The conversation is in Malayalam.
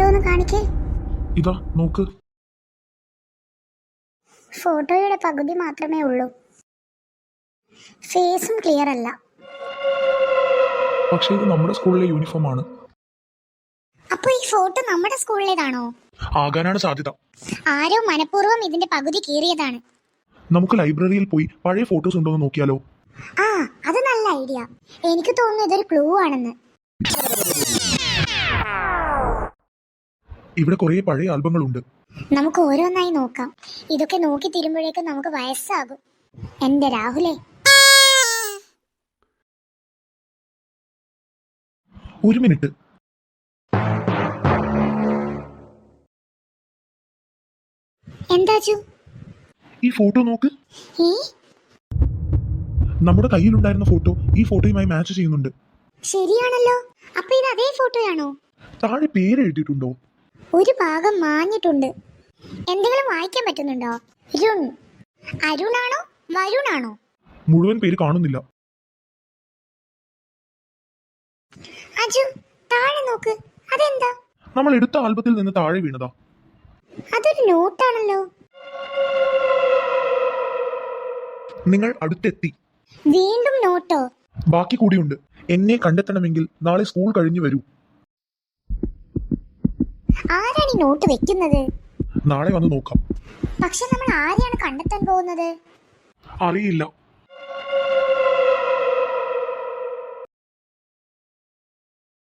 ഫോട്ടോ ഒന്ന് കാണിക്കേ. ഇതാ നോക്ക്. ഫോട്ടോയുടെ പകുതി മാത്രമേ ഉള്ളൂ. ഫേസും ക്ലിയർ അല്ല. പക്ഷേ ഇത് നമ്മുടെ സ്കൂളിലെ യൂണിഫോം ആണ്. അപ്പൊ ഈ ഫോട്ടോ നമ്മുടെ സ്കൂളിലേതാണോ? ആകാനാണ് സാധ്യത. ആരോ മനഃപൂർവ്വം ഇതിന്റെ പകുതി കീറിയതാണ്. നമുക്ക് ലൈബ്രറിയിൽ പോയി പഴയ ഫോട്ടോസ് ഉണ്ടോ എന്ന് നോക്കിയാലോ? ആ, അത് നല്ല ഐഡിയ. എനിക്ക് തോന്നുന്നു ഇതൊരു ക്ലൂ ആണെന്ന്. ഇവിടെ കുറെ പഴയ ആൽബങ്ങളുണ്ട്. നമുക്ക് ഓരോന്നായി നോക്കാം. ഇതൊക്കെ നോക്കി തീരുമ്പോഴേക്കും നമുക്ക് വയസ്സാകും. എന്റെ രാഹുലേ, ഒരു മിനിറ്റ്. എന്താച്ചു? ഈ ഫോട്ടോ നോക്ക്. ഏ, നമ്മുടെ കയ്യിലുണ്ടായിരുന്ന ഫോട്ടോ ഈ ഫോട്ടോയുമായി മാച്ച് ചെയ്യുന്നുണ്ട്. ശരിയാണല്ലോ. അപ്പൊ ഇത് അതേ ഫോട്ടോയാണോ? താഴെ പേര് എഴുതിയിട്ടുണ്ടോ? ഒരു ഭാഗം മാഞ്ഞിട്ടുണ്ട്. എന്തെങ്കിലും വായിക്കാൻ പറ്റുന്നുണ്ടോ? രുൺ. അരുണാണോ വരുണാണോ? മുഴുവൻ പേര് കാണുന്നില്ല. അജു, താഴെ നോക്ക്. അതെന്താ? നമ്മൾ എടുത്ത ആൽബത്തിൽ നിന്ന് താഴെ വീണതാ. അതൊരു നോട്ടാണല്ലോ. നിങ്ങൾ അടുത്തെത്തി. വീണ്ടും നോട്ടോ? ബാക്കി കൂടിയുണ്ട്. എന്നെ കണ്ടെത്തണമെങ്കിൽ നാളെ സ്കൂൾ കഴിഞ്ഞു വരൂ. ആരാണ് ഈ നോട്ട് വെക്കുന്നത്? നാളെ വന്ന് നോക്കാം. പക്ഷെ നമ്മൾ ആരെയാണ് കണ്ടെത്താൻ പോകുന്നത്? അറിയില്ല.